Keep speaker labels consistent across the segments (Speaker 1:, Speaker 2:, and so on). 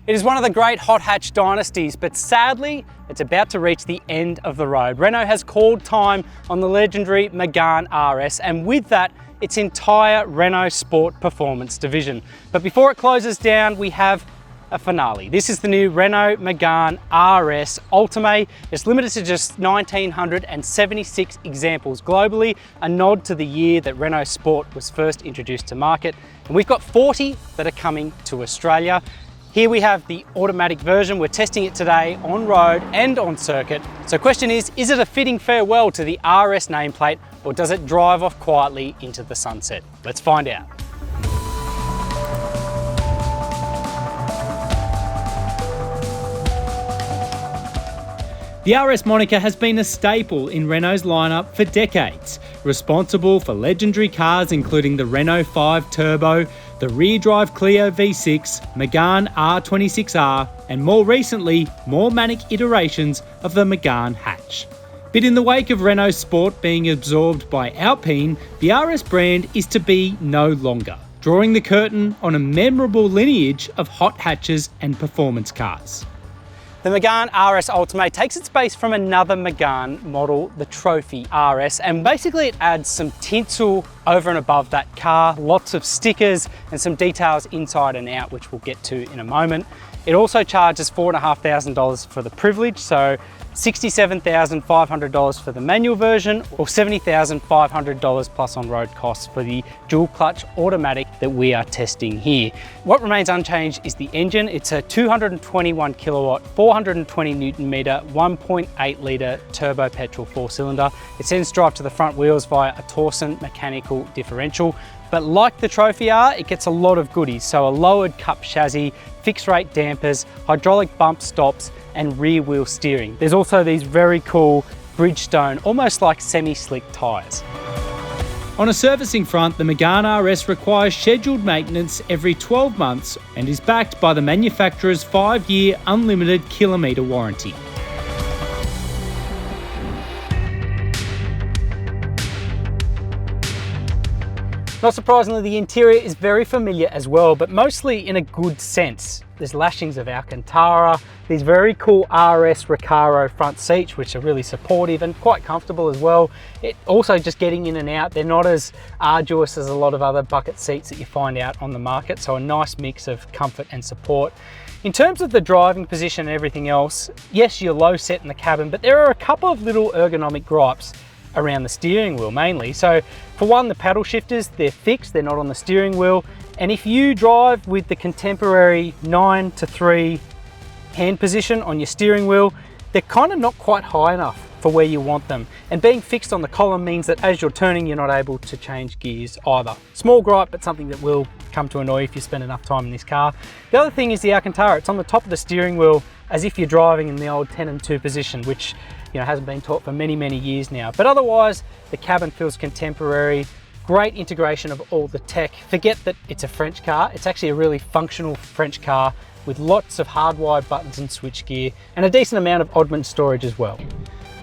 Speaker 1: It is one of the great hot hatch dynasties, but sadly, it's about to reach the end of the road. Renault has called time on the legendary Megane RS, and with that, its entire Renault Sport performance division. But before it closes down, we have a finale. This is the new Renault Megane RS Ultime. It's limited to just 1,976 examples globally, a nod to the year that Renault Sport was first introduced to market. And we've got 40 that are coming to Australia. Here we have the automatic version. We're testing it today on road and on circuit. So question is it a fitting farewell to the RS nameplate, or does it drive off quietly into the sunset? Let's find out. The RS moniker has been a staple in Renault's lineup for decades, responsible for legendary cars including the Renault 5 Turbo, the rear-drive Clio V6, Megane R26R, and more recently, more manic iterations of the Megane hatch. But in the wake of Renault Sport being absorbed by Alpine, the RS brand is to be no longer, drawing the curtain on a memorable lineage of hot hatches and performance cars. The Megane RS Ultime takes its base from another Megane model, the Trophy RS, and basically it adds some tinsel over and above that car, lots of stickers and some details inside and out, which we'll get to in a moment. It also charges $4,500 for the privilege, so $67,500 for the manual version, or $70,500 plus on-road costs for the dual clutch automatic that we are testing here. What remains unchanged is the engine. It's a 221 kilowatt, 420 Newton meter, 1.8 litre turbo petrol 4-cylinder. It sends drive to the front wheels via a Torsen mechanical differential. But like the Trophy R, it gets a lot of goodies. So a lowered cup chassis, fixed rate dampers, hydraulic bump stops, and rear wheel steering. There's also these very cool Bridgestone, almost like semi-slick tyres. On a servicing front, the Megane RS requires scheduled maintenance every 12 months and is backed by the manufacturer's 5-year unlimited kilometre warranty. Not surprisingly, the interior is very familiar as well, but mostly in a good sense. There's lashings of Alcantara, these very cool RS Recaro front seats, which are really supportive and quite comfortable as well. It also just getting in and out, they're not as arduous as a lot of other bucket seats that you find out on the market, so a nice mix of comfort and support. In terms of the driving position and everything else, yes, you're low set in the cabin, but there are a couple of little ergonomic gripes around the steering wheel mainly. So for one, the paddle shifters, they're fixed, they're not on the steering wheel. And if you drive with the contemporary 9-3 hand position on your steering wheel, they're kind of not quite high enough for where you want them. And being fixed on the column means that as you're turning, you're not able to change gears either. Small gripe, but something that will come to annoy if you spend enough time in this car. The other thing is the Alcantara. It's on the top of the steering wheel as if you're driving in the old 10 and 2 position, which hasn't been taught for many, many years now. But otherwise, the cabin feels contemporary, great integration of all the tech. Forget that it's a French car. It's actually a really functional French car with lots of hardwired buttons and switchgear and a decent amount of oddment storage as well.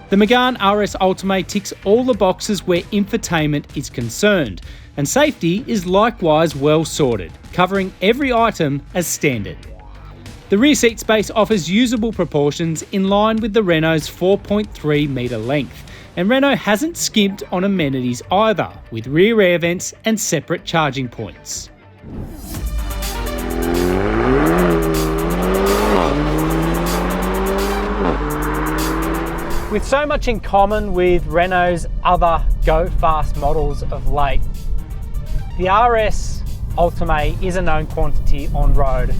Speaker 1: The Megane RS Ultime ticks all the boxes where infotainment is concerned, and safety is likewise well sorted, covering every item as standard. The rear seat space offers usable proportions in line with the Renault's 4.3 metre length, and Renault hasn't skimped on amenities either, with rear air vents and separate charging points. With so much in common with Renault's other go-fast models of late, the RS Ultime is a known quantity on road.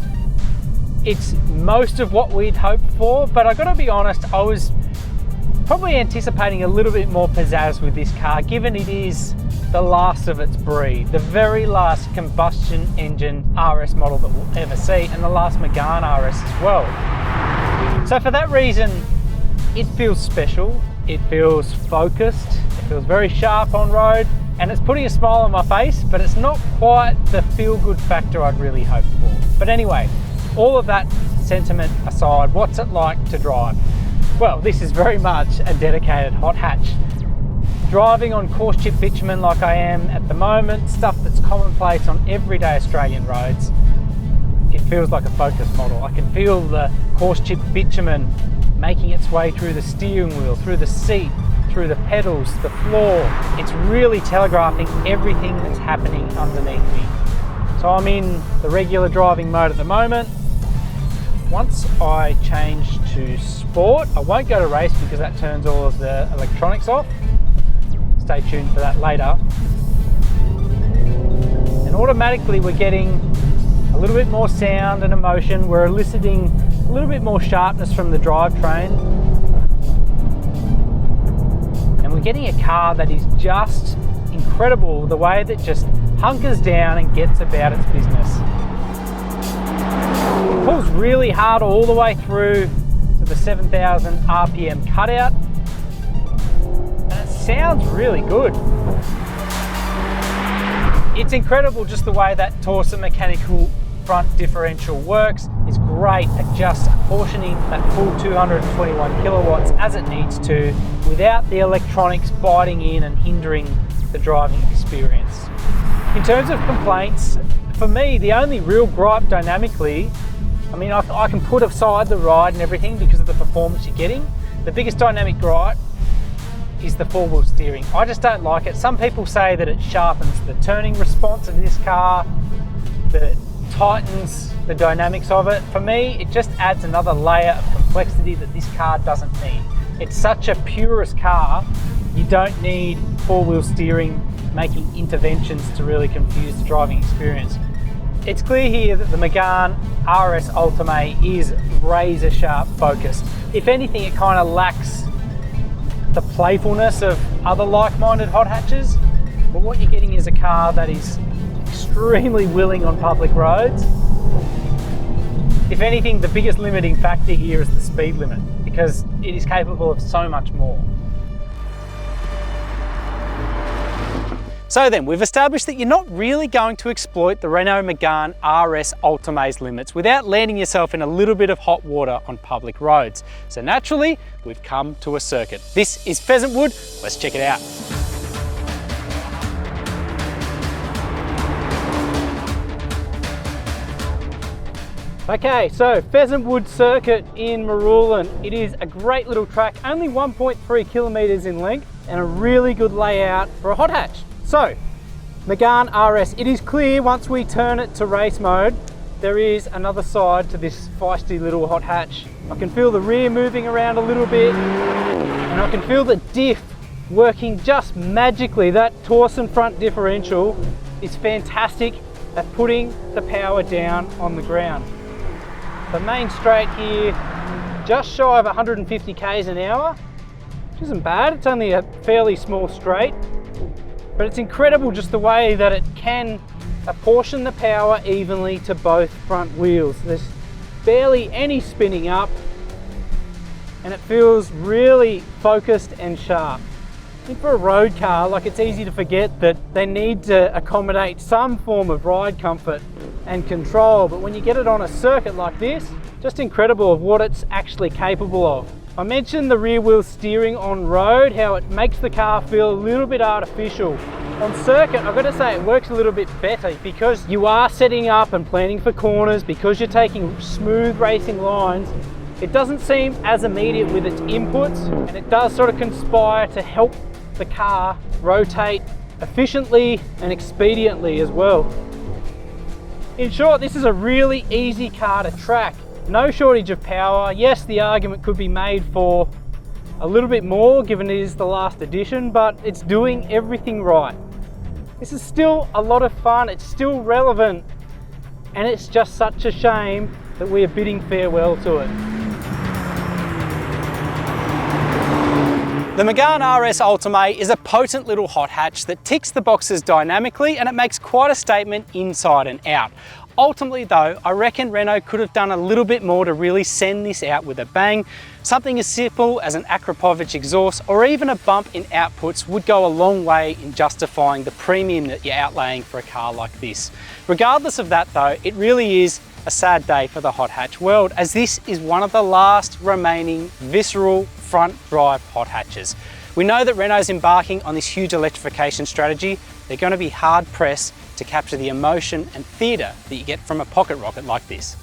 Speaker 1: It's most of what we'd hoped for, but I gotta be honest, I was probably anticipating a little bit more pizzazz with this car, given it is the last of its breed, the very last combustion engine RS model that we'll ever see, and the last Megane RS as well. So for that reason, it feels special, it feels focused, it feels very sharp on road, and it's putting a smile on my face, but it's not quite the feel-good factor I'd really hoped for. But anyway, all of that sentiment aside, what's it like to drive? Well, this is very much a dedicated hot hatch. Driving on coarse chip bitumen like I am at the moment, stuff that's commonplace on everyday Australian roads, it feels like a Focus model. I can feel the coarse chip bitumen making its way through the steering wheel, through the seat, through the pedals, the floor. It's really telegraphing everything that's happening underneath me. So I'm in the regular driving mode at the moment. Once I change to Sport, I won't go to race because that turns all of the electronics off. Stay tuned for that later. And automatically we're getting a little bit more sound and emotion. We're eliciting a little bit more sharpness from the drivetrain. And we're getting a car that is just incredible, the way that just hunkers down and gets about its business. It pulls really hard all the way through to the 7,000 RPM cutout. And it sounds really good. It's incredible just the way that Torsen mechanical front differential works. It's great at just apportioning that full 221 kilowatts as it needs to without the electronics biting in and hindering the driving experience. In terms of complaints, for me, the only real gripe dynamically, I mean, I can put aside the ride and everything because of the performance you're getting. The biggest dynamic gripe is the four-wheel steering. I just don't like it. Some people say that it sharpens the turning response of this car, that it tightens the dynamics of it. For me, it just adds another layer of complexity that this car doesn't need. It's such a purist car, you don't need four-wheel steering making interventions to really confuse the driving experience. It's clear here that the Megane RS Ultime is razor sharp focused. If anything, it kind of lacks the playfulness of other like-minded hot hatches, but what you're getting is a car that is extremely willing on public roads. If anything, the biggest limiting factor here is the speed limit, because it is capable of so much more. So then, we've established that you're not really going to exploit the Renault Megane RS Ultime's limits without landing yourself in a little bit of hot water on public roads. So naturally, we've come to a circuit. This is Pheasantwood, let's check it out. Okay, so Pheasantwood Circuit in Marulan. It is a great little track, only 1.3 kilometers in length and a really good layout for a hot hatch. So, Megane RS, it is clear once we turn it to race mode, there is another side to this feisty little hot hatch. I can feel the rear moving around a little bit, and I can feel the diff working just magically. That Torsen front differential is fantastic at putting the power down on the ground. The main straight here, just shy of 150 k's an hour, which isn't bad. It's only a fairly small straight. But it's incredible just the way that it can apportion the power evenly to both front wheels. There's barely any spinning up and it feels really focused and sharp. I think for a road car, like, it's easy to forget that they need to accommodate some form of ride comfort and control, but when you get it on a circuit like this, just incredible of what it's actually capable of. I mentioned the rear wheel steering on road, how it makes the car feel a little bit artificial. On circuit, I've got to say it works a little bit better because you are setting up and planning for corners, because you're taking smooth racing lines. It doesn't seem as immediate with its inputs, and it does sort of conspire to help the car rotate efficiently and expediently as well. In short, this is a really easy car to track. No shortage of power. Yes, the argument could be made for a little bit more given it is the last edition, but it's doing everything right. This is still a lot of fun, it's still relevant, and it's just such a shame that we are bidding farewell to it. The Megane RS Ultime is a potent little hot hatch that ticks the boxes dynamically, and it makes quite a statement inside and out. Ultimately though, I reckon Renault could have done a little bit more to really send this out with a bang. Something as simple as an Akrapovic exhaust or even a bump in outputs would go a long way in justifying the premium that you're outlaying for a car like this. Regardless of that though, it really is a sad day for the hot hatch world, as this is one of the last remaining visceral front drive hot hatches. We know that Renault's embarking on this huge electrification strategy. They're going to be hard pressed to capture the emotion and theatre that you get from a pocket rocket like this.